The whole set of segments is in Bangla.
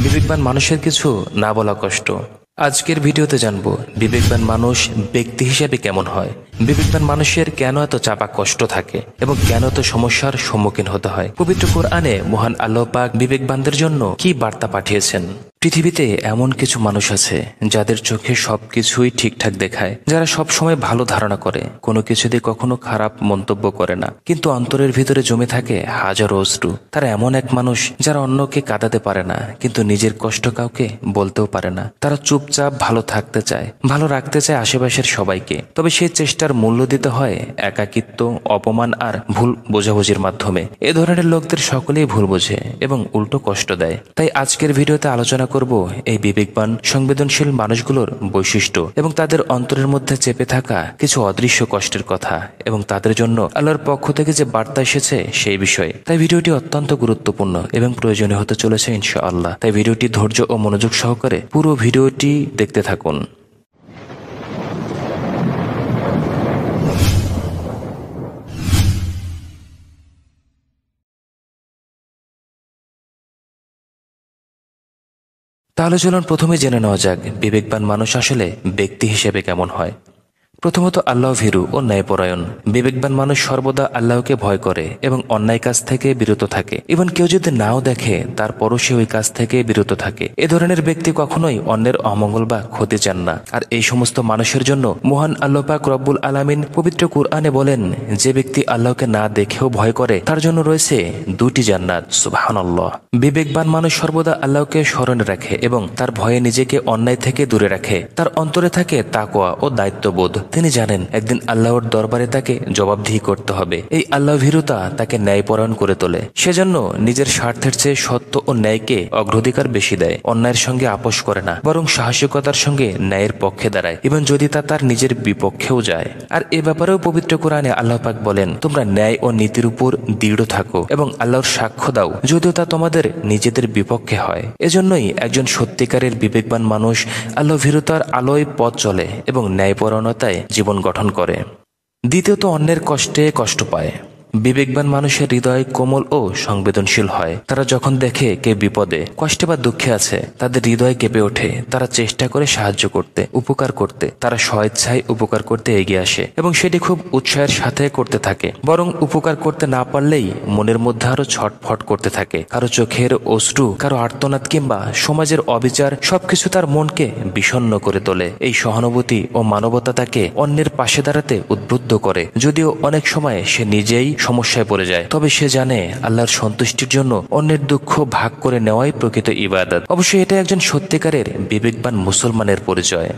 বিবেকবান মানুষের কিছু না বলা কষ্ট। আজকের ভিডিওতে জানবো বিবেকবান মানুষ ব্যক্তি হিসেবে কেমন হয়, বিবেকবান মানুষের কেন এত চাপা কষ্ট থাকে এবং কেন এত সমস্যার সম্মুখীন হতে হয়। পবিত্র কোরআনে মহান আল্লাহ পাক বিবেকবানদের জন্য কি বার্তা পাঠিয়েছেন। পৃথিবীতে এমন কিছু মানুষ আছে যাদের চোখে সবকিছুই ঠিকঠাক দেখায়, যারা সব সময় ভালো ধারণা করে, কোনো কিছুতে কখনো খারাপ মন্তব্য করে না, কিন্তু অন্তরের ভিতরে জমে থাকে হাজারো অশ্রু। তারা এমন এক মানুষ যারা অন্যকে কাঁদাতে পারে না, কিন্তু নিজের কষ্ট কাউকে বলতেও পারে না। তারা চুপচাপ ভালো থাকতে চায়, ভালো রাখতে চায় আশেপাশের সবাইকে, তবে সেই চেষ্টার মূল্য দিতে হয় একাকিত্ব, অপমান আর ভুল বোঝাবুঝির মাধ্যমে। এ ধরনের লোকদের সকলেই ভুল বোঝে এবং উল্টো কষ্ট দেয়। তাই আজকের ভিডিওতে আলোচনা করব এই বিবেকবান সংবেদনশীল মানুষগুলোর বৈশিষ্ট্য এবং তাদের অন্তরের মধ্যে চেপে থাকা কিছু অদৃশ্য কষ্টের কথা এবং তাদের জন্য আল্লাহর পক্ষ থেকে যে বার্তা এসেছে সেই বিষয়ে। তাই ভিডিওটি অত্যন্ত গুরুত্বপূর্ণ এবং প্রয়োজনীয় হতে চলেছে ইনশাআল্লাহ। তাই ভিডিওটি ধৈর্য ও মনোযোগ সহকারে পুরো ভিডিওটি দেখতে থাকুন। তাহলে চলুন প্রথমে জেনে নেওয়া যাক বিবেকবান মানুষ আসলে ব্যক্তি হিসেবে কেমন হয়। প্রথমত আল্লাহ ভীরু ও ন্যায়পরায়ণ। বিবেকবান মানুষ সর্বদা আল্লাহকে ভয় করে এবং অন্যায় কাজ থেকে বিরত থাকে। এবং কেউ যদি নাও দেখে তারপরও সে ওই কাজ থেকে বিরত থাকে। এ ধরনের ব্যক্তি কখনোই অন্যের অমঙ্গল বা ক্ষতি চান না। আর এই সমস্ত মানুষের জন্য মহান আল্লাহ পাক রব্বুল আলামিন পবিত্র কুরআনে বলেন, যে ব্যক্তি আল্লাহকে না দেখেও ভয় করে তার জন্য রয়েছে দুটি জান্নাত। সুবহানাল্লাহ। বিবেকবান মানুষ সর্বদা আল্লাহকে স্মরণে রাখে এবং তার ভয়ে নিজেকে অন্যায় থেকে দূরে রাখে। তার অন্তরে থাকে তাকওয়া ও দায়িত্ববোধ। তিনি জানেন একদিন আল্লাহর দরবারে তাকে জবাবদিহি করতে হবে। এই আল্লাহ ভীরুতা তাকে ন্যায়পরায়ণ করে তোলে। সেজন্য নিজের স্বার্থের চেয়ে সত্য ও ন্যায়কে অগ্রাধিকার বেশি দেয়। অন্যায়ের সঙ্গে আপোষ করে না, বরং সাহসিকতার সঙ্গে ন্যায়ের পক্ষে দাঁড়ায়, এবং যদি তা তার নিজের বিপক্ষেও যায়। আর এ ব্যাপারেও পবিত্র কোরআনে আল্লাহ পাক বলেন, তোমরা ন্যায় ও নীতির উপর দৃঢ় থাকো এবং আল্লাহর সাক্ষ্য দাও, যদিও তা তোমাদের নিজেদের বিপক্ষে হয়। এজন্যই একজন সত্যিকারের বিবেকবান মানুষ আল্লাহ ভীরুতার আলোয় পথ চলে এবং ন্যায়পরায়ণতায় জীবন গঠন করে। দ্বিতীয়ত, অন্যের কষ্টে কষ্ট পায়। বিবেকবান মানুষের হৃদয় কোমল ও সংবেদনশীল হয়। তারা যখন দেখে কে বিপদে, কষ্টে বা দুঃখে আছে, তাদের হৃদয় কেঁপে ওঠে। তারা চেষ্টা করে সাহায্য করতে, উপকার করতে। তারা স্বেচ্ছায় উপকার করতে এগিয়ে আসে এবং সেটি খুব উৎসাহের সাথে করতে থাকে। বরং উপকার করতে না পারলেই মনের মধ্যে আরো ছটফট করতে থাকে। কারো চোখের অশ্রু, কারো আর্তনাদ কিংবা সমাজের অবিচার সবকিছু তার মনকে বিষণ্ণ করে তোলে। এই সহানুভূতি ও মানবতা তাকে অন্যের পাশে দাঁড়াতে উদ্বুদ্ধ করে। যদিও অনেক সময় সে নিজেই সমস্যায় পড়ে যায়, তবে সে জানে আল্লাহর সন্তুষ্টির জন্য অন্যের দুঃখ ভাগ করে নেওয়াই প্রকৃত ইবাদত। অবশ্যই এটা একজন সত্যিকারের বিবেকবান মুসলমানের পরিচয়।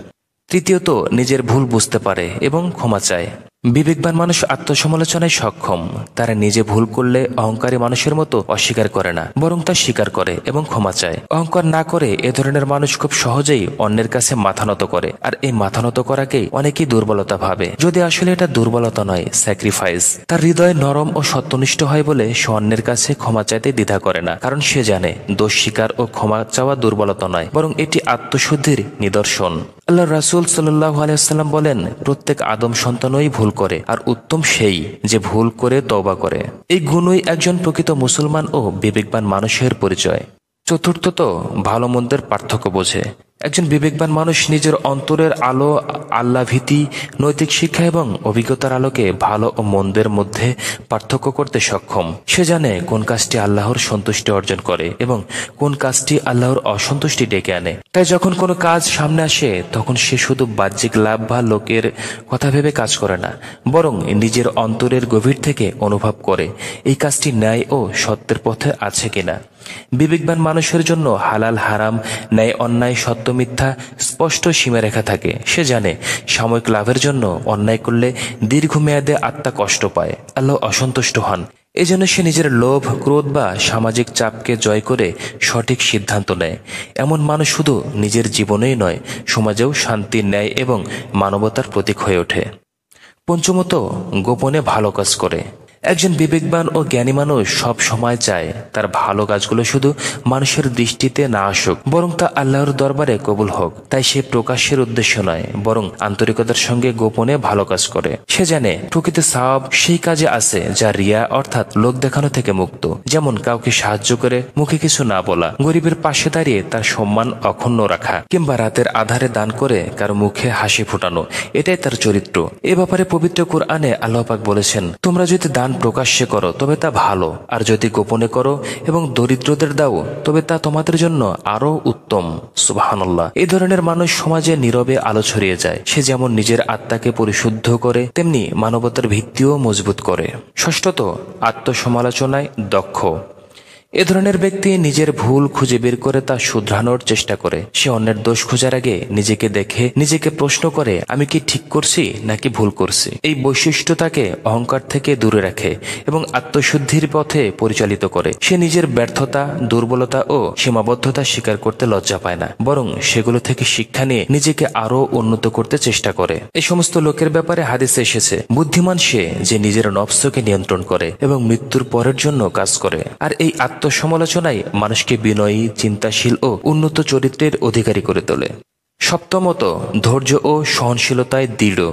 তৃতীয়ত, নিজের ভুল বুঝতে পারে এবং ক্ষমা চায়। বিবেকবান মানুষ আত্মসমালোচনায় সক্ষম। তারা নিজে ভুল করলে অহংকারী মানুষের মতো অস্বীকার করে না, বরং তা স্বীকার করে এবং ক্ষমা চায়। অহংকার না করে এ ধরনের মানুষ খুব সহজেই অন্যের কাছে মাথা নত করে। আর এই মাথা নত করাকেই অনেকেই দুর্বলতা ভাবে, যদি আসলে এটা দুর্বলতা নয়, স্যাক্রিফাইস। তার হৃদয় নরম ও সত্যনিষ্ঠ হয় বলে সে অন্যের কাছে ক্ষমা চাইতে দ্বিধা করে না, কারণ সে জানে দোষ স্বীকার ও ক্ষমা চাওয়া দুর্বলতা নয়, বরং এটি আত্মশুদ্ধির নিদর্শন। আল্লাহ রাসূল সাল্লাল্লাহু আলাইহি ওয়াসাল্লাম বলেন, প্রত্যেক আদম সন্তানই ভুল করে, আর উত্তম সেই যে ভুল করে তওবা করে। এই গুণই একজন প্রকৃত মুসলমান ও বিবেকবান মানুষের পরিচয়। চতুর্থত, ভালো মন্দের পার্থক্য বোঝে। একজন বিবেকবান মানুষ নিজের অন্তরের আলো, আল্লাহ ভীতি, নৈতিক শিক্ষা এবং অভিজ্ঞতার আলোকে ভালো ও মন্দের মধ্যে পার্থক্য করতে সক্ষম। সে জানে কোন কাজটি আল্লাহর সন্তুষ্টি অর্জন করে এবং কোন কাজটি আল্লাহর অসন্তুষ্টি ডেকে আনে। তাই যখন কোনো কাজ সামনে আসে তখন সে শুধু বাহ্যিক লাভ বা লোকের কথা ভেবে কাজ করে না, বরং নিজের অন্তরের গভীর থেকে অনুভব করে এই কাজটি ন্যায় ও সত্যের পথে আছে কিনা। বিবেকবান মানুষের জন্য হালাল হারাম, ন্যায় অন্যায়, সত্য মিথ্যা স্পষ্ট সীমারেখা থাকে। সে জানে সাময়িক লাভের জন্য অন্যায় করলে দীর্ঘমেয়াদে আত্মা কষ্ট পায়, আল্লাহ অসন্তুষ্ট হন। এজন্য সে নিজের লোভ, ক্রোধ বা সামাজিক চাপকে জয় করে সঠিক সিদ্ধান্ত নেয়। এমন মানুষ শুধু নিজের জীবনেই নয়, সমাজেও শান্তি, ন্যায় এবং মানবতার প্রতীক হয়ে ওঠে। পঞ্চমত, গোপনে ভালো কাজ করে। একজন বিবেকবান ও জ্ঞানী মানুষ সব সময় চায় তার ভালো কাজগুলো শুধু মানুষের দৃষ্টিতে না আসুক, বরং তা আল্লাহর দরবারে কবুল হোক। তাই সে প্রকাশ্যের উদ্দেশ্য নয়, বরং আন্তরিকতার সঙ্গে গোপনে ভালো কাজ করে। সে জানে প্রকৃত সওয়াব সেই কাজে আছে যা রিয়া অর্থাৎ লোক দেখানো থেকে মুক্ত। যেমন কাউকে সাহায্য করে মুখে কিছু না বলা, গরিবের পাশে দাঁড়িয়ে তার সম্মান অক্ষুণ্ণ রাখা, কিংবা রাতের আধারে দান করে কারো মুখে হাসি ফোটানো, এটাই তার চরিত্র। এ ব্যাপারে পবিত্র কুরআনে আল্লাহ পাক বলেছেন, তোমরা যদি দান প্রকাশ্যে করো তবে তা ভালো, আর যদি গোপনে করো এবং দরিদ্রদের দাও তবে তা তোমাদের জন্য আরো উত্তম। সুবহানাল্লাহ। এই ধরনের মানুষ সমাজে নীরবে আলো ছড়িয়ে যায়। সে যেমন নিজের আত্মাকে পরিশুদ্ধ করে, তেমনি মানবতার ভিত্তিও মজবুত করে। ষষ্ঠত, আত্মসমালোচনায় দক্ষ। এ ধরনের ব্যক্তি নিজের ভুল খুঁজে বের করে তা শুধরানোর চেষ্টা করে। সে অন্যের দোষ খোঁজার আগে নিজেকে দেখে নিজেকে প্রশ্ন করে, আমি কি ঠিক করছি নাকি ভুল করছি। এই বৈশিষ্ট্য তাকে অহংকার থেকে দূরে রাখে এবং আত্মশুদ্ধির পথে পরিচালিত করে। সে নিজের ব্যর্থতা, দুর্বলতা ও সীমাবদ্ধতা স্বীকার করতে লজ্জা পায় না, বরং সেগুলো থেকে শিক্ষা নিয়ে নিজেকে আরো উন্নত করতে চেষ্টা করে। এই সমস্ত লোকের ব্যাপারে হাদিসে এসেছে, বুদ্ধিমান সে যে নিজের নফসকে নিয়ন্ত্রণ করে এবং মৃত্যুর পরের জন্য কাজ করে। আর এই আত্মসমালোচনায় মানুষকে বিনয়ী, চিন্তাশীল ও উন্নত চরিত্রের অধিকারী করে তোলে। সপ্তমত, ধৈর্য ও সহনশীলতায় দৃঢ়।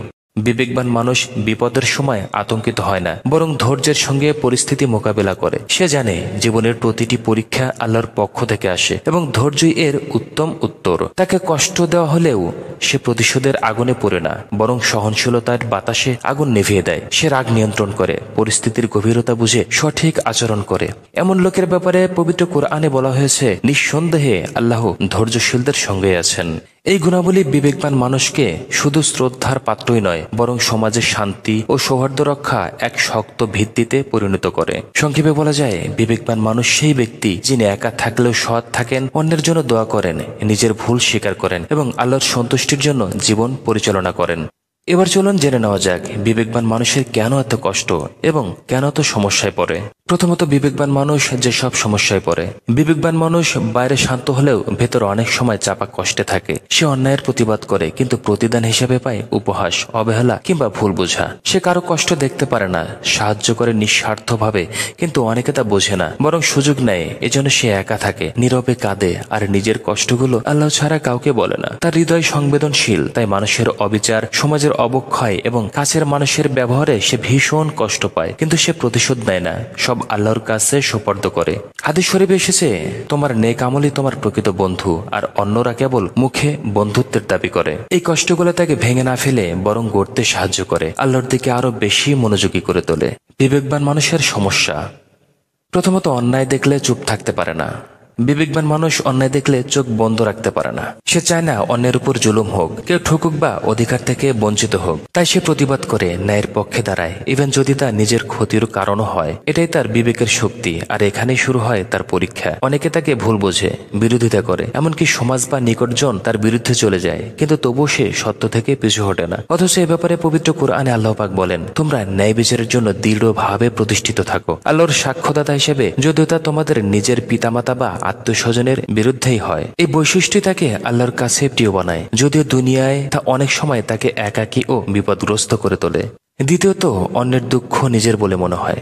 বিবেকবান মানুষ বিপদের সময় আতঙ্কিত হয় না, বরং ধৈর্যের সঙ্গে পরিস্থিতি মোকাবেলা করে। সে জানে জীবনের প্রতিটি পরীক্ষা আল্লাহর পক্ষ থেকে আসে এবং ধৈর্যই এর উত্তম উত্তর। তাকে কষ্ট দেওয়া হলেও সে প্রতিশোধের আগুনে পড়ে না, বরং সহনশীলতার বাতাসে আগুন নিভিয়ে দেয়। সে রাগ নিয়ন্ত্রণ করে, পরিস্থিতির গভীরতা বুঝে সঠিক আচরণ করে। এমন লোকের ব্যাপারে পবিত্র কোরআনে বলা হয়েছে, নিঃসন্দেহে আল্লাহ ধৈর্যশীলদের সঙ্গে আছেন। এই গুণাবলী বিবেকবান মানুষকে শুধু শ্রদ্ধার পাত্রই নয়, বরং সমাজের শান্তি ও সৌহার্দ্য রক্ষা এক শক্ত ভিত্তিতে পরিণত করে। সংক্ষেপে বলা যায়, বিবেকবান মানুষ সেই ব্যক্তি যিনি একা থাকলেও সৎ থাকেন, অন্যের জন্য দোয়া করেন, নিজের ভুল স্বীকার করেন এবং আল্লাহর সন্তুষ্টির জন্য জীবন পরিচালনা করেন। এবার চলুন জেনে নেওয়া যাক বিবেকবান মানুষের কেন এত কষ্ট এবং কেন এত সমস্যায় পড়ে। প্রথমত, বিবেকবান মানুষ যে সব সমস্যায় পড়ে। বিবেকবান মানুষ বাইরে শান্ত হলেও ভেতর অনেক সময় চাপা কষ্টে থাকে। সে অন্যায়ের প্রতিবাদ করে, কিন্তু প্রতিদান হিসেবে পায় উপহাস, অবহেলা কিংবা ভুল বোঝা। সে কারো কষ্ট দেখতে পারে না, সাহায্য করে নিঃস্বার্থভাবে, কিন্তু অনেকে তা বোঝে না, বরং সুযোগ নেয়। এজন্য সে একা থাকে, নীরবে কাঁদে আর নিজের কষ্টগুলো আল্লাহ ছাড়া কাউকে বলে না। তার হৃদয় সংবেদনশীল, তাই মানুষের অবিচার, সমাজের অবক্ষয় এবং কাছের মানুষের ব্যবহারে সে ভীষণ কষ্ট পায়, কিন্তু সে প্রতিশোধ নেয় না, সব আল্লাহর কাছে সুপর্দ করে। হাদিস শরীফে এসেছে, তোমার নেক আমলই তোমার প্রকৃত বন্ধু, আর অন্যরা কেবল মুখে বন্ধুত্বের দাবি করে। এই কষ্টগুলো তাকে ভেঙে না ফেলে বরং গড়তে সাহায্য করে, আল্লাহর দিকে আরো বেশি মনোযোগী করে তোলে। বিবেকবান মানুষের সমস্যা। প্রথমত, অন্যায় দেখলে চুপ থাকতে পারে না। বিবেকবান মানুষ অন্যায় দেখলে চোখ বন্ধ রাখতে পারে না। সে চায় না অন্যের উপর জুলুম হোক, কেউ ঠকুক বা অধিকার থেকে বঞ্চিত হোক। তাই সে প্রতিবাদ করে, ন্যায়ের পক্ষে দাঁড়ায়, ইভেন যদি তা নিজের ক্ষতির কারণও হয়। এটাই তার বিবেকের শক্তি, আর এখানেই শুরু হয় তার পরীক্ষা। অনেকে তাকে ভুল বোঝে, বিরোধিতা করে, এমনকি সমাজ বা নিকটজন তার বিরুদ্ধে চলে যায়, কিন্তু তবুও সে সত্য থেকে পিছু হটে না। অথচ এ ব্যাপারে পবিত্র কোরআনে আল্লাহ পাক বলেন, তোমরা ন্যায় বিচারের জন্য দৃঢ়ভাবে প্রতিষ্ঠিত থাকো। আল্লাহর সাক্ষ্যদাতা হিসেবে, যদিও তা তোমাদের নিজের পিতামাতা বা আত্মস্বজনের বিরুদ্ধেই হয়। এই বৈশিষ্ট্যই তাকে আল্লাহর কাছে প্রিয় বানায়, যদিও দুনিয়ায় তা অনেক সময় তাকে একাকী ও বিপদগ্রস্ত করে তোলে। দ্বিতীয়ত, অন্যের দুঃখ নিজের বলে মনে হয়।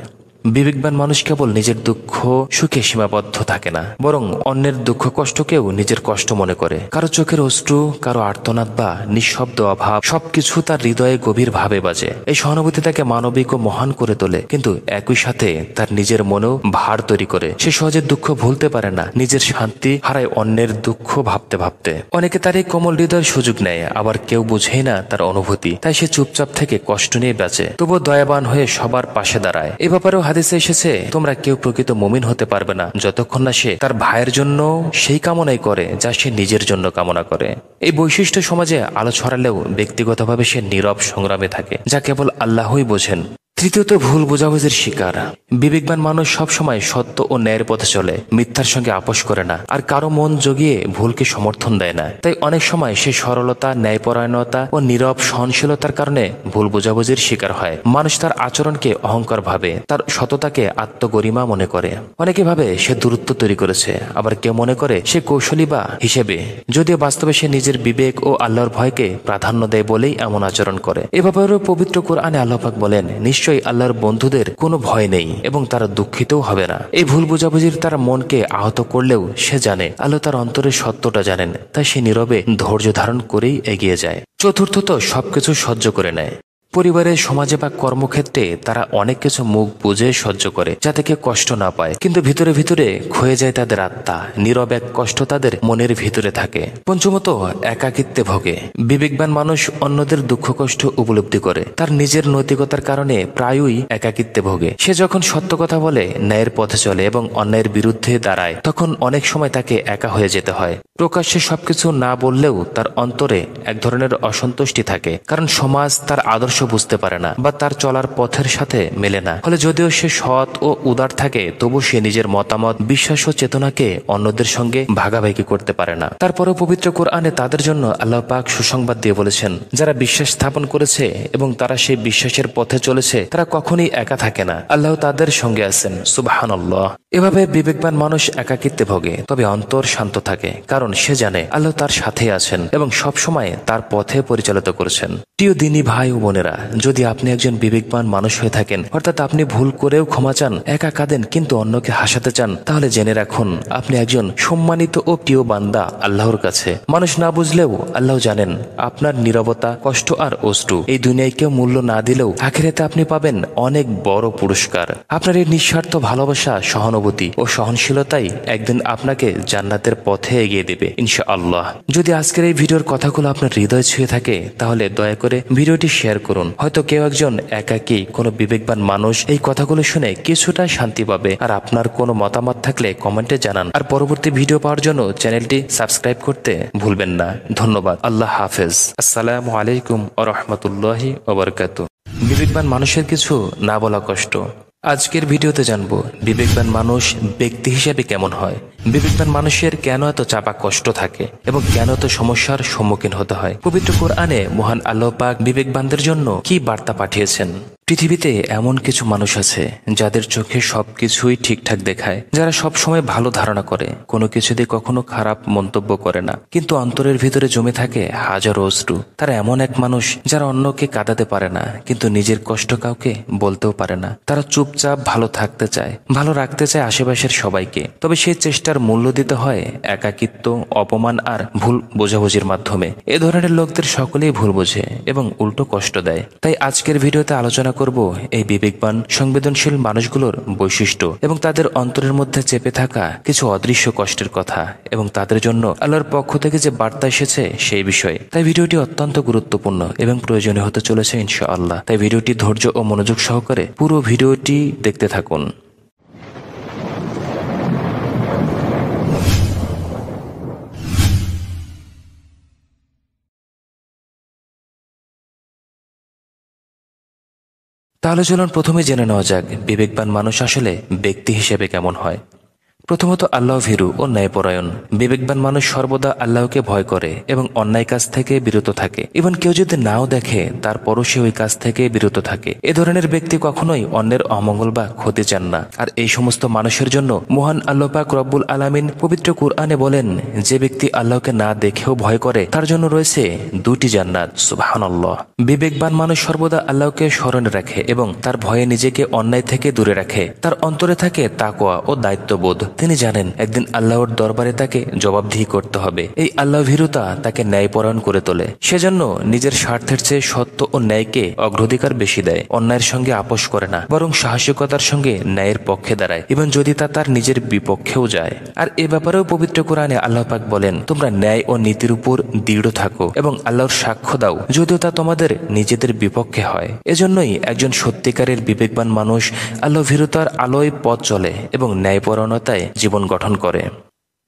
বিবেকবান মানুষ কেবল নিজের দুঃখ সুখে সীমাবদ্ধ থাকে না, বরং অন্যের দুঃখ কষ্টকেও নিজের কষ্ট মনে করে। কারো চোখের অশ্রু, কারো আর্তনাদ বা নিঃশব্দ অভাব, সবকিছু তার হৃদয়ে গভীর ভাবে বাজে। এই সহানুভূতি তাকে মানবিক ও মহান করে তোলে, কিন্তু একই সাথে তার নিজের মনেও ভার তৈরি করে। সে সহজে দুঃখ ভুলতে পারে না, নিজের শান্তি হারায় অন্যের দুঃখ ভাবতে ভাবতে। অনেকে তার এই কোমল হৃদয়ের সুযোগ নেয়, আবার কেউ বুঝেই না তার অনুভূতি, তাই সে চুপচাপ থেকে কষ্ট নিয়ে বাঁচে, তবুও দয়াবান হয়ে সবার পাশে দাঁড়ায়। এ ব্যাপারেও হাদিসে এসেছে, তোমরা কেউ প্রকৃত মুমিন হতে পারবে না যতক্ষণ না সে তার ভাইয়ের জন্য সেই কামনাই করে যা সে নিজের জন্য কামনা করে। এই বৈশিষ্ট্য সমাজে আলো ছড়ালেও ব্যক্তিগতভাবে সে নীরব সংগ্রামে থাকে, যা কেবল আল্লাহই বোঝেন। তৃতীয়ত, ভুল বোঝাবুঝির শিকার। বিবেকবান মানুষ সবসময় সত্য ও ন্যায়ের পথে চলে, মিথ্যার সঙ্গে আপোষ করে না, আর কারো মন জগিয়ে ভুলকে সমর্থন দেয় না। তাই অনেক সময় সে সরলতা, ন্যায়পরায়ণতা ও নীরব সহনশীলতার কারণে ভুল বোঝাবুঝির শিকার হয়। মানুষ তার আচরণকে অহংকার ভাবে, তার সততাকে আত্মগরিমা মনে করে। অনেকে ভাবে সে দূরত্ব তৈরি করেছে, আবার কেউ মনে করে সে কৌশলী বা হিসেবে, যদিও বাস্তবে সে নিজের বিবেক ও আল্লাহর ভয়কে প্রাধান্য দেয় বলেই এমন আচরণ করে। এ ব্যাপারেও পবিত্র কোরআনে আল্লাহ পাক বলেন, নিশ্চয় নিশ্চয়ই আল্লাহর বন্ধুদের কোনো ভয় নেই এবং তারা দুঃখিতও হবে না। এই ভুল বোঝাবুঝির তার মনকে আহত করলেও সে জানে আল্লাহ তার অন্তরের সত্যটা জানেন, তাই সে নীরবে ধৈর্য ধারণ করেই এগিয়ে যায়। চতুর্থত, সবকিছু সহ্য করে নেয়। পরিবারে, সমাজে বা কর্মক্ষেত্রে তারা অনেক কিছু মুখ বুঝে সহ্য করে যাতে কেউ কষ্ট না পায়, কিন্তু ভিতরে ভিতরে ক্ষয়ে যায় তাদের আত্মা। নীরব এক কষ্ট তাদের মনের ভিতরে থাকে। পঞ্চমত, একাকিত্বে ভোগে। বিবেকবান মানুষ অন্যদের দুঃখ কষ্ট উপলব্ধি করে, তার নিজের নৈতিকতার কারণে প্রায়ই একাকিত্বে ভোগে। সে যখন সত্য কথা বলে, ন্যায়ের পথে চলে এবং অন্যায়ের বিরুদ্ধে দাঁড়ায়, তখন অনেক সময় তাকে একা হয়ে যেতে হয়। প্রকাশ্যে সবকিছু না বললেও তার অন্তরে এক ধরনের অসন্তুষ্টি থাকে, কারণ সমাজ তার আদর্শ বুঝতে পারে না বা তার চলার পথের সাথে মেলে না। ফলে যদিও সে সৎ ও উদার থাকে, তবু সে নিজের মতামত, বিশ্বাস ও চেতনাকে অন্যদের সঙ্গে ভাগাভাগি করতে পারে না। তারপরেও পবিত্র কোরআনে তাদের জন্য আল্লাহ পাক সুসংবাদ দিয়ে বলেছেন, যারা বিশ্বাস স্থাপন করেছে এবং তারা সেই বিশ্বাসের পথে চলেছে, তারা কখনোই একা থাকে না, আল্লাহ তাদের সঙ্গে আছেন। সুবহানাল্লাহ। এভাবে বিবেকবান মানুষ একাকিত্বে ভোগে, তবে অন্তর শান্ত থাকে, কারণ সে জানে আল্লাহ তার সাথে আছেন এবং সব সময় তার পথে পরিচালিত করেছেন। প্রিয় দিনী ভাই ও বোনেরা, যদি আপনি একজন বিবেকবান মানুষ হয়ে থাকেন, অর্থাৎ আপনি ভুল করেও ক্ষমা চান, একা কাঁদেন কিন্তু অন্যকে হাসাতে চান, তাহলে জেনে রাখুন আপনি একজন সম্মানিত ও প্রিয় বান্দা আল্লাহর কাছে। মানুষ না বুঝলেও আল্লাহ জানেন আপনার নীরবতা, কষ্ট আর অশ্রু এই দুনিয়ায় কেউ মূল্য না দিলেও আখিরাতে আপনি পাবেন অনেক বড় পুরস্কার। আপনার এই নিঃস্বার্থ ভালোবাসা, সহানুভূতি ও সহনশীলতাই একদিন আপনাকে জান্নাতের পথে এগিয়ে দেবে ইনশাআল্লাহ। যদি আজকের এই ভিডিওর কথাগুলো আপনার হৃদয় ছুঁয়ে থাকে, তাহলে দয়া করে ভিডিওটি শেয়ার করুন। হয়তো কেউ একজন একাকী কোনো বিবেকবান মানুষ এই কথাগুলো শুনে কিছুটা শান্তি পাবে। আর আপনার কোনো মতামত থাকলে কমেন্টে জানান। আর পরবর্তী ভিডিও পাওয়ার জন্য চ্যানেলটি সাবস্ক্রাইব করতে ভুলবেন না। ধন্যবাদ। আল্লাহ হাফেজ। আসসালামু আলাইকুম ওয়া রাহমাতুল্লাহি ওয়া বারাকাতুহু। বিবেকবান মানুষের কিছু না বলা কষ্ট। আজকের ভিডিওতে জানবো বিবেকবান মানুষ ব্যক্তি হিসেবে কেমন হয়, বিবেকবান মানুষের কেন এত চাপা কষ্ট থাকে এবং কেন এত সমস্যার সম্মুখীন হতে হয়। পবিত্র কোরআনে মহান আল্লাহ পাক বিবেকবানদের জন্য কি বার্তা পাঠিয়েছেন। পৃথিবীতে এমন কিছু মানুষ আছে যাদের চোখে সবকিছুই ঠিকঠাক দেখায়, যারা সব সময় ভালো ধারণা করে, কোনো কিছুতে কখনো খারাপ মন্তব্য করে না, কিন্তু অন্তরের ভিতরে জমে থাকে হাজারো অশ্রু। তারা এমন এক মানুষ যারা অন্যকে কাঁদাতে পারে না, কিন্তু নিজের কষ্ট কাউকে বলতেও পারে না। তারা চুপচাপ ভালো থাকতে চায়, ভালো রাখতে চায় আশেপাশের সবাইকে, তবে সেই চেষ্টার মূল্য দিতে হয় একাকিত্ব, অপমান আর ভুল বোঝাবুঝির মাধ্যমে। এ ধরনের লোকদের সকলেই ভুল বোঝে এবং উল্টো কষ্ট দেয়। তাই আজকের ভিডিওতে আলোচনা করব এই বিবেকবান সংবেদনশীল মানুষগুলোর বৈশিষ্ট্য এবং তাদের অন্তরের মধ্যে চেপে থাকা কিছু অদৃশ্য কষ্টের কথা এবং তাদের জন্য আল্লাহর পক্ষ থেকে যে বার্তা এসেছে সেই বিষয়ে। তাই ভিডিওটি অত্যন্ত গুরুত্বপূর্ণ এবং প্রয়োজনীয় হতে চলেছে ইনশাআল্লাহ। তাই ভিডিওটি ধৈর্য ও মনোযোগ সহকারে পুরো ভিডিওটি দেখতে থাকুন। তাহলে চলুন প্রথমে জেনে নেওয়া যাক বিবেকবান মানুষ আসলে ব্যক্তি হিসেবে কেমন হয়। প্রথমত, আল্লাহ ভীরু ও ন্যায়পরায়ণ। বিবেকবান মানুষ সর্বদা আল্লাহকে ভয় করে এবং অন্যায় কাজ থেকে বিরত থাকে। এবং কেউ যদি নাও দেখে, তারপরও সে ওই কাজ থেকে বিরত থাকে। এ ধরনের ব্যক্তি কখনোই অন্যের অমঙ্গল বা ক্ষতি চান না। আর এই সমস্ত মানুষের জন্য মহান আল্লাহ পাক রব্বুল আলামিন পবিত্র কুরআনে বলেন, যে ব্যক্তি আল্লাহকে না দেখেও ভয় করে তার জন্য রয়েছে দুটি জান্নাত। সুবহানাল্লাহ। বিবেকবান মানুষ সর্বদা আল্লাহকে স্মরণে রাখে এবং তার ভয়ে নিজেকে অন্যায় থেকে দূরে রাখে। তার অন্তরে থাকে তাকওয়া ও দায়িত্ববোধ। তিনি জানেন একদিন আল্লাহর দরবারে তাকে জবাবদিহি করতে হবে। এই আল্লাহ ভীরুতা তাকে ন্যায়পরায়ণ করে তোলে। সেজন্য নিজের স্বার্থের চেয়ে সত্য ও ন্যায়কে অগ্রাধিকার বেশি দেয়। অন্যায়ের সঙ্গে আপোষ করে না, বরং সাহসিকতার সঙ্গে ন্যায়ের পক্ষে দাঁড়ায়, এবং যদি তা তার নিজের বিপক্ষেও যায়। আর এ ব্যাপারেও পবিত্র কোরআনে আল্লাহ পাক বলেন, তোমরা ন্যায় ও নীতির উপর দৃঢ় থাকো এবং আল্লাহর সাক্ষ্য দাও, যদিও তা তোমাদের নিজেদের বিপক্ষে হয়। এজন্যই একজন সত্যিকারের বিবেকবান মানুষ আল্লাহ ভীরুতার আলোয় পথ চলে এবং ন্যায়পরায়ণতায় জীবন গঠন করে।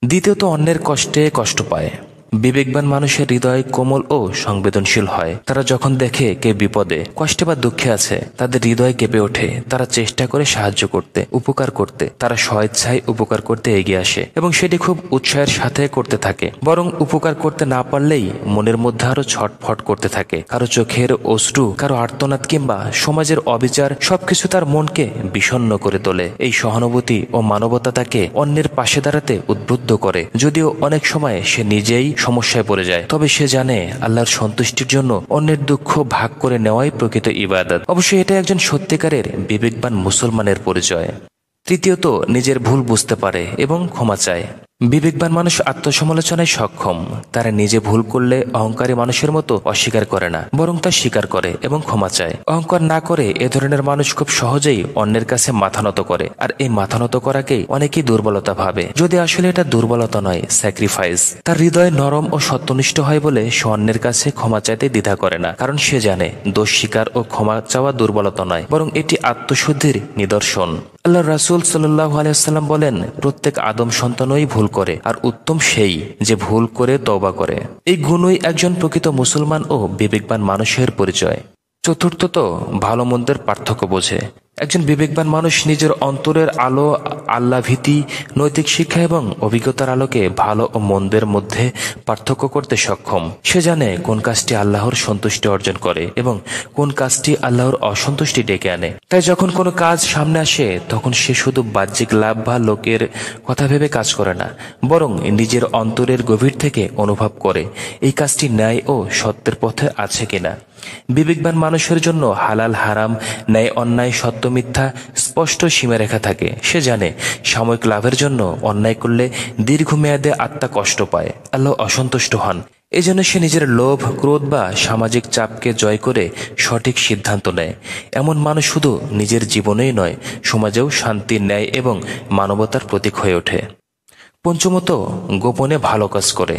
দ্বিতীয়ত, অন্যের কষ্টে কষ্ট পায়। বিবেকবান মানুষের হৃদয় কোমল ও সংবেদনশীল হয়। তারা যখন দেখে কে বিপদে, কষ্টে বা দুঃখে আছে, তাদের হৃদয় কেঁপে ওঠে। তারা চেষ্টা করে সাহায্য করতে, উপকার করতে। তারা স্বেচ্ছায় উপকার করতে এগিয়ে আসে এবং সেটি খুব উৎসাহের সাথে করতে থাকে। বরং উপকার করতে না পারলেই মনের মধ্যে আরো ছটফট করতে থাকে। কারো চোখের অশ্রু, কারো আর্তনাদ কিংবা সমাজের অবিচার সবকিছু তার মনকে বিষণ্ণ করে তোলে। এই সহানুভূতি ও মানবতা তাকে অন্যের পাশে দাঁড়াতে উদ্বুদ্ধ করে, যদিও অনেক সময় সে নিজেই সমস্যায় পড়ে যায়, তবে সে জানে আল্লাহর সন্তুষ্টির জন্য অন্যের দুঃখ ভাগ করে নেওয়াই প্রকৃত ইবাদত। অবশ্যই এটা একজন সত্যিকারের বিবেকবান মুসলমানের পরিচয়। তৃতীয়ত, নিজের ভুল বুঝতে পারে এবং ক্ষমা চায়। বিবেকবান মানুষ আত্মসমালোচনায় সক্ষম। তারা নিজে ভুল করলে অহংকারী মানুষের মতো অস্বীকার করে না, বরং তা স্বীকার করে এবং ক্ষমা চায়। অহংকার না করে এ ধরনের মানুষ খুব সহজেই অন্যের কাছে মাথা নত করে, আর এই মাথা নত করাকেই অনেকেই দুর্বলতা ভাবে, যদি আসলে এটা দুর্বলতা নয়, স্যাক্রিফাইস। তার হৃদয় নরম ও সত্যনিষ্ঠ হয় বলে সে অন্যের কাছে ক্ষমা চাইতে দ্বিধা করে না, কারণ সে জানে দোষ স্বীকার ও ক্ষমা চাওয়া দুর্বলতা নয়, বরং এটি আত্মশুদ্ধির নিদর্শন। আল্লাহ রাসূল সাল্লাল্লাহু আলাইহি ওয়াসাল্লাম বলেন, প্রত্যেক আদম সন্তানই ভুল করে, আর উত্তম সেই যে ভুল করে তওবা করে। এই গুণই একজন প্রকৃত মুসলমান ও বিবেকবান মানুষের পরিচয়। চতুর্থত, ভালো মন্দের পার্থক্য বোঝে। একজন বিবেকবান মানুষ নিজের অন্তরের আলো, আল্লাহ ভীতি, নৈতিক শিক্ষা এবং অভিজ্ঞতার আলোকে ভালো ও মন্দের মধ্যে পার্থক্য করতে সক্ষম। সে জানে কোন কাজটি আল্লাহর সন্তুষ্টি অর্জন করে এবং কোন কাজটি আল্লাহর অসন্তুষ্টি ডেকে আনে। তাই যখন কোনো কাজ সামনে আসে তখন সে শুধু বাহ্যিক লাভ বা লোকের কথা ভেবে কাজ করে না, বরং নিজের অন্তরের গভীর থেকে অনুভব করে এই কাজটি ন্যায় ও সত্যের পথে আছে কিনা। বিবেকবান মানুষের জন্য হালাল হারাম, ন্যায় অন্যায়, সত্য মিথ্যা স্পষ্ট সীমারেখা থাকে। সে জানে সাময়িক লাভের জন্য অন্যায় করলে দীর্ঘমেয়াদে আত্মা কষ্ট পায়, আল্লাহ অসন্তুষ্ট হন। এজন্য সে নিজের লোভ, ক্রোধ বা সামাজিক চাপকে জয় করে সঠিক সিদ্ধান্ত নেয়। এমন মানুষ শুধু নিজের জীবনেই নয়, সমাজেও শান্তি, ন্যায় এবং মানবতার প্রতীক হয়ে ওঠে। পঞ্চমত, গোপনে ভালো কাজ করে।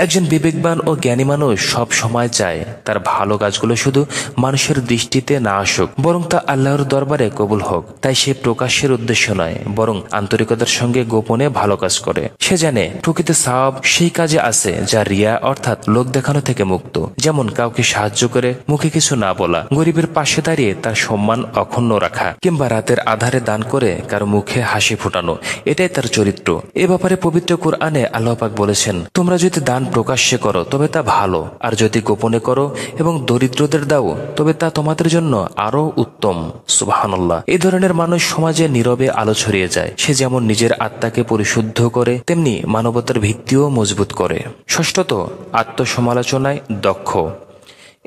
একজন বিবেকবান ও জ্ঞানী মানুষ সব সময় চায় তার ভালো কাজগুলো শুধু মানুষের দৃষ্টিতে না আসুক, বরং তা আল্লাহর দরবারে কবুল হোক। তাই সে প্রকাশের উদ্দেশ্য নয়, বরং আন্তরিকতার সঙ্গে গোপনে ভালো কাজ করে। সে জানে প্রকৃত সওয়াব সেই কাজে আছে যা রিয়া অর্থাৎ লোক দেখানো থেকে মুক্ত। যেমন কাউকে সাহায্য করে মুখে কিছু না বলা, গরিবের পাশে দাঁড়িয়ে তার সম্মান অক্ষুণ্ণ রাখা, কিংবা রাতের আধারে দান করে কারো মুখে হাসি ফোটানো, এটাই তার চরিত্র। এ ব্যাপারে পবিত্র কুরআনে আল্লাহ পাক বলেছেন, তোমরা যদি দান প্রকাশ্যে করো তবে তা ভালো, আর যদি গোপনে করো এবং দরিদ্রদের দাও তবে তা তোমাদের জন্য আরো উত্তম। সুবহানাল্লাহ। এই ধরনের মানুষ সমাজে নীরবে আলো ছড়িয়ে যায়। সে যেমন নিজের আত্মাকে পরিশুদ্ধ করে, তেমনি মানবতার ভিত্তিও মজবুত করে। ষষ্ঠত, আত্মসমালোচনায় দক্ষ।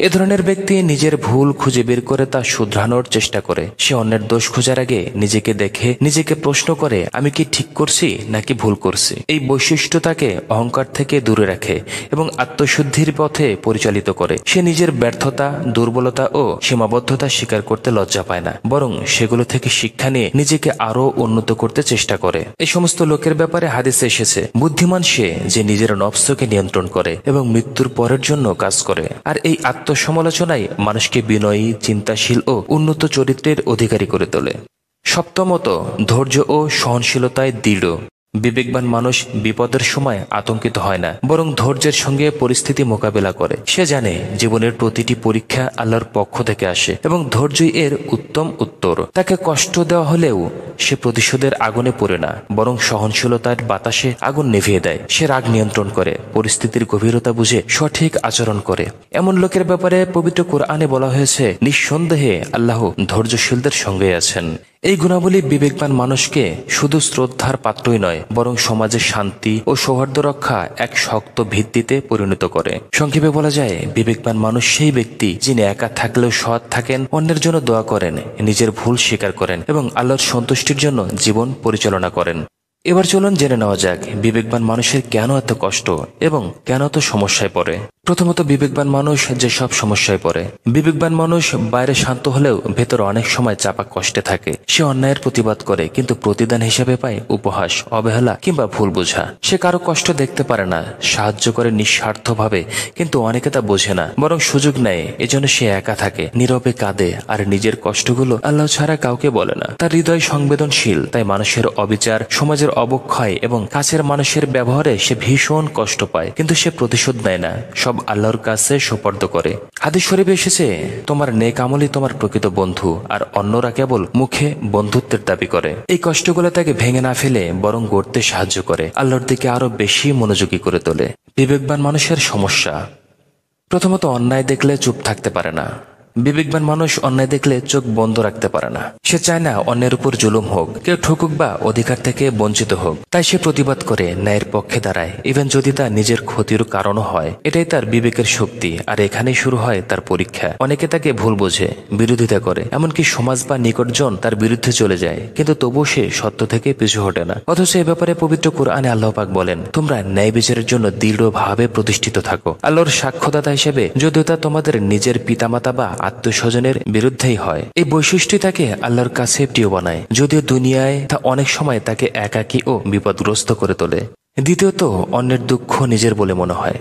এ ধরনের ব্যক্তি নিজের ভুল খুঁজে বের করে তা শুধরানোর চেষ্টা করে। সে অন্যের দোষ খোঁজার আগে নিজেকে দেখে, নিজেকে প্রশ্ন করে, আমি কি ঠিক করছি নাকি ভুল করছি। এই বৈশিষ্ট্য তাকে অহংকার থেকে দূরে রাখে এবং আত্মশুদ্ধির পথে পরিচালিত করে। সে নিজের ব্যর্থতা, দুর্বলতা ও সীমাবদ্ধতা স্বীকার করতে লজ্জা পায় না, বরং সেগুলো থেকে শিক্ষা নিয়ে নিজেকে আরো উন্নত করতে চেষ্টা করে। এই সমস্ত লোকের ব্যাপারে হাদিসে এসেছে, বুদ্ধিমান সে যে নিজের নফসকে নিয়ন্ত্রণ করে এবং মৃত্যুর পরের জন্য কাজ করে। আর এই আত্মসমালোচনায় মানুষকে বিনয়ী, চিন্তাশীল ও উন্নত চরিত্রের অধিকারী করে তোলে। সপ্তমত, ধৈর্য ও সহনশীলতায় দৃঢ়। বিবেকবান মানুষ বিপদের সময় আতঙ্কিত হয় না, বরং ধৈর্যের সঙ্গে পরিস্থিতি মোকাবেলা করে। সে জানে জীবনের প্রতিটি পরীক্ষা আল্লাহর পক্ষ থেকে আসে এবং ধৈর্যই এর উত্তম উত্তর। তাকে কষ্ট দেওয়া হলেও সে প্রতিশোধের আগুনে পড়ে না, বরং সহনশীলতার বাতাসে আগুন নিভিয়ে দেয়। সে রাগ নিয়ন্ত্রণ করে, পরিস্থিতির গভীরতা বুঝে সঠিক আচরণ করে। এমন লোকের ব্যাপারে পবিত্র কোরআনে বলা হয়েছে, নিঃসন্দেহে আল্লাহ ধৈর্যশীলদের সঙ্গে আছেন। এই গুণাবলী বিবেকবান মানুষকে শুধু শ্রদ্ধার পাত্রই নয়, বরং সমাজের শান্তি ও সৌহার্দ্য রক্ষা এক শক্ত ভিত্তিতে পরিণত করে। সংক্ষেপে বলা যায়, বিবেকবান মানুষ সেই ব্যক্তি যিনি একা থাকলেও সৎ থাকেন, অন্যের জন্য দোয়া করেন, নিজের ভুল স্বীকার করেন এবং আল্লাহর সন্তুষ্টির জন্য জীবন পরিচালনা করেন। এবার চলুন জেনে নেওয়া যাক বিবেকবান মানুষের কেন এত কষ্ট এবং কেন এত সমস্যায় পড়ে। প্রথমত, বিবেকবান মানুষ যে সব সমস্যায় পড়ে। বিবেকবান মানুষ বাইরে শান্ত হলেও ভেতর অনেক সময় চাপা কষ্টে থাকে। সে অন্যায়ের প্রতিবাদ করে, কিন্তু প্রতিদান হিসেবে পায় উপহাস, অবহেলা কিংবা ভুল বোঝা। সে কারো কষ্ট দেখতে পারে না, সাহায্য করে নিঃস্বার্থভাবে, কিন্তু অনেকে তা বোঝে না, বরং সুযোগ নেয়। এজন্য সে একা থাকে, নীরবে কাঁদে আর নিজের কষ্টগুলো আল্লাহ ছাড়া কাউকে বলে না। তার হৃদয় সংবেদনশীল, তাই মানুষের অবিচার, সমাজের অবক্ষয় এবং কাছের মানুষের ব্যবহারে সে ভীষণ কষ্ট পায়, কিন্তু সে প্রতিশোধ নেয় না, সব আল্লাহর কাছে সুপর্দ করে। হাদিস শরীফে এসেছে, তোমার নেক আমলই তোমার প্রকৃত বন্ধু, আর অন্যরা কেবল মুখে বন্ধুত্বের দাবি করে। এই কষ্টগুলো তাকে ভেঙে না ফেলে বরং গড়তে সাহায্য করে, আল্লাহর দিকে আরো বেশি মনোযোগী করে তোলে। বিবেকবান মানুষের সমস্যা। প্রথমত, অন্যায় দেখলে চুপ থাকতে পারে না। বিবেকবান মানুষ অন্যায় দেখলে চোখ বন্ধ রাখতে পারে না। সে চায় না অন্যের উপর জুলুম হোক, কেউ ঠকুক বা অধিকার থেকে বঞ্চিত হোক। তাই সে প্রতিবাদ করে ন্যায়ের পক্ষে দাঁড়ায়, ইভেন যদি তা নিজের ক্ষতির কারণও হয়। এটাই তার বিবেকের শক্তি, আর এখানেই শুরু হয় তার পরীক্ষা। অনেকে তাকে ভুল বোঝে, বিরোধিতা করে, এমনকি সমাজ বা নিকটজন তার বিরুদ্ধে চলে যায়, কিন্তু তবুও সে সত্য থেকে পিছু হটে না। অথচ এ ব্যাপারে পবিত্র কোরআনে আল্লাহ পাক বলেন, তোমরা ন্যায় বিচারের জন্য দৃঢ়ভাবে প্রতিষ্ঠিত থাকো। আল্লাহর সাক্ষ্যদাতা হিসেবে যদিও তা তোমাদের নিজের পিতামাতা বা আত্মীয়স্বজনের বিরুদ্ধেই হয়। এই বৈশিষ্ট্য তাকে আল্লাহর কাছে প্রিয় বানায়, যদিও দুনিয়ায় তা অনেক সময় তাকে একাকী ও বিপদগ্রস্ত করে তোলে। দ্বিতীয়ত, অন্যের দুঃখ নিজের বলে মনে হয়।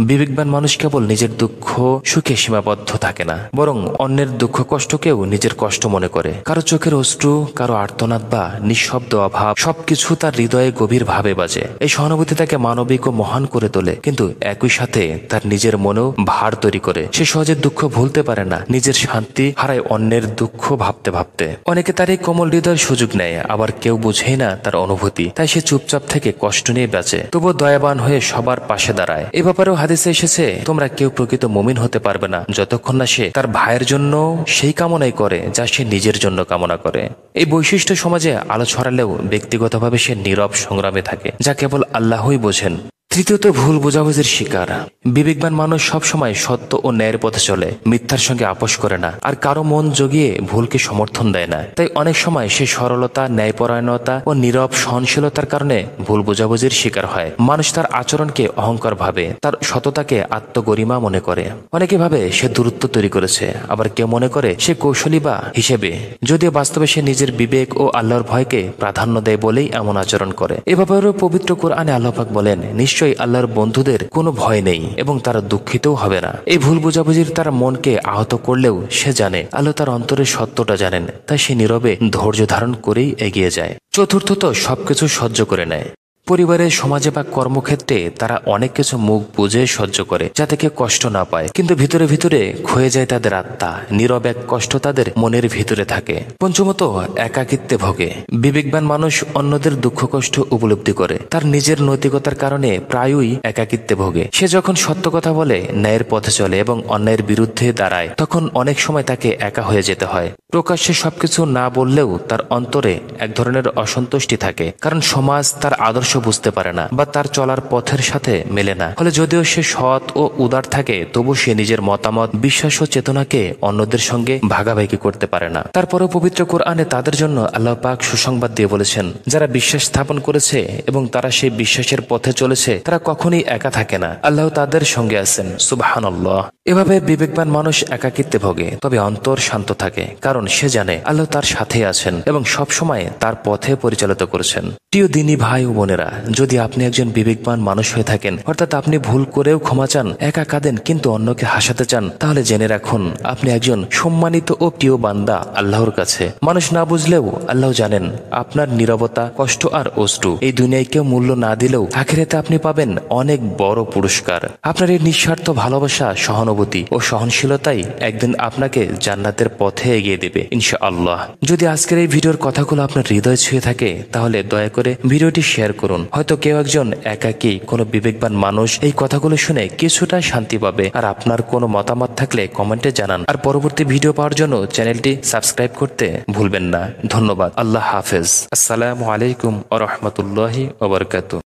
বিবেকবান মানুষ কেবল নিজের দুঃখ সুখে সীমাবদ্ধ থাকে না, বরং অন্যের দুঃখ কষ্টকেও নিজের কষ্ট মনে করে। কারো চোখের অশ্রু, কারো আর্তনাদ বা নিঃশব্দ অভাব, সবকিছু তার হৃদয়ে গভীর ভাবে বাজে। এই সহানুভূতি তাকে মানবিক ও মহান করে তোলে, কিন্তু একই সাথে তার নিজের মনেও ভার তৈরি করে। সে সহজে দুঃখ ভুলতে পারে না, নিজের শান্তি হারায় অন্যের দুঃখ ভাবতে ভাবতে। অনেকে তার এই কোমল হৃদয়ের সুযোগ নেয়, আবার কেউ বুঝেই না তার অনুভূতি, তাই সে চুপচাপ থেকে কষ্ট নিয়ে বাঁচে, তবুও দয়াবান হয়ে সবার পাশে দাঁড়ায়। এ ব্যাপারেও হাদিসে এসেছে, তোমরা কেউ প্রকৃত মুমিন হতে পারবে না যতক্ষণ না সে তার ভাইয়ের জন্য সেই কামনাই করে যা সে নিজের জন্য কামনা করে। এই বৈশিষ্ট্য সমাজে আলো ছড়ালেও ব্যক্তিগতভাবে সে নীরব সংগ্রামে থাকে, যা কেবল আল্লাহই বোঝেন। তৃতীয়ত, ভুল বোঝাবুঝির শিকার। বিবেকবান মানুষ সবসময় সত্য ও ন্যায়ের পথে চলে, মিথ্যার সঙ্গে আপোষ করে না, আর কারো মন জগিয়ে ভুলকে সমর্থন দেয় না। তাই অনেক সময় সে সরলতা, ন্যায়পরায়ণতা ও নীরব সহনশীলতার কারণে ভুল বোঝাবুঝির শিকার হয়। মানুষ তার আচরণকে অহংকার ভাবে, তার সততাকে আত্মগরিমা মনে করে। অনেকে ভাবে সে দূরত্ব তৈরি করেছে, আবার কেউ মনে করে সে কৌশলী বা হিসেবে, যদিও বাস্তবে সে নিজের বিবেক ও আল্লাহর ভয়কে প্রাধান্য দেয় বলেই এমন আচরণ করে। এভাবেও পবিত্র কোরআনে আল্লাহ পাক বলেন, নিশ্চয়ই আল্লাহর বন্ধুদের কোনো ভয় নেই এবং তারা দুঃখিতও হবে না। এই ভুল বোঝাবুঝির তার মনকে আহত করলেও সে জানে আল্লাহ তার অন্তরের সত্যটা জানেন, তাই সে নীরবে ধৈর্য ধারণ করেই এগিয়ে যায়। চতুর্থত, সবকিছু সহ্য করে নেয়। পরিবারে, সমাজে বা কর্মক্ষেত্রে তারা অনেক কিছু মুখ বুঝে সহ্য করে, যাতে কেউ কষ্ট না পায়, কিন্তু ভিতরে ভিতরে ক্ষয়ে যায় তাদের আত্মা। নীরব এক কষ্ট তাদের মনের ভিতরে থাকে। পঞ্চমত, একাকিত্বে ভোগে। বিবেকবান মানুষ অন্যদের দুঃখ কষ্ট উপলব্ধি করে, তার নিজের নৈতিকতার কারণে প্রায়ই একাকিত্বে ভোগে। সে যখন সত্য কথা বলে, ন্যায়ের পথে চলে এবং অন্যায়ের বিরুদ্ধে দাঁড়ায়, তখন অনেক সময় তাকে একা হয়ে যেতে হয়। প্রকাশ্যে সবকিছু না বললেও তার অন্তরে এক ধরনের অসন্তুষ্টি থাকে, কারণ সমাজ তার আদর্শ বুঝতে পারে না বা তার চলার পথের সাথে মেলে না। ফলে যদিও সে সৎ ও উদার থাকে, তবু সে নিজের মতামত, বিশ্বাস ও চেতনাকে অন্যদের সঙ্গে ভাগাভাগি করতে পারে না। তারপরেও পবিত্র কোরআনে তাদের জন্য আল্লাহ পাক সুসংবাদ দিয়ে বলেছেন, যারা বিশ্বাস স্থাপন করেছে এবং তারা সেই বিশ্বাসের পথে চলেছে, তারা কখনোই একা থাকে না, আল্লাহ তাদের সঙ্গে আছেন। সুবহানাল্লাহ। এভাবে বিবেকবান মানুষ একাকিত্বে ভোগে, তবে অন্তর শান্ত থাকে, কারণ সে জানে আল্লাহ তার সাথে আছেন এবং সব সময় তার পথে পরিচালিত করেছেন। প্রিয় দিনী ভাই ও বোনেরা, যদি আপনি একজন বিবেকবান মানুষ হয়ে থাকেন, অর্থাৎ আপনি ভুল করেও ক্ষমা চান, একা কাঁদেন কিন্তু অন্যকে হাসাতে চান, তাহলে জেনে রাখুন আপনি একজন সম্মানিত ও প্রিয় বান্দা আল্লাহর কাছে। মানুষ না বুঝলেও আল্লাহ জানেন আপনার নীরবতা, কষ্ট আর অশ্রু এই দুনিয়ায় কেউ মূল্য না দিলেও আখিরাতে আপনি পাবেন অনেক বড় পুরস্কার। আপনার এই নিঃস্বার্থ ভালোবাসা, সহানুভূতি ও সহনশীলতাই একদিন আপনাকে জান্নাতের পথে এগিয়ে দেবে ইনশাআল্লাহ। যদি আজকের এই ভিডিওর কথাগুলো আপনার হৃদয় ছুঁয়ে থাকে, তাহলে দয়া করে ভিডিওটি শেয়ার করুন। হয়তো কেউ একজন একাকী কোনো বিবেকবান মানুষ এই কথাগুলো শুনে কিছুটা শান্তি পাবে। আর আপনার কোনো মতামত থাকলে কমেন্টে জানান। আর পরবর্তী ভিডিও পাওয়ার জন্য চ্যানেলটি সাবস্ক্রাইব করতে ভুলবেন না। ধন্যবাদ। আল্লাহ হাফেজ। আসসালামু আলাইকুম ওয়া রাহমাতুল্লাহি ওয়া বারাকাতুহু।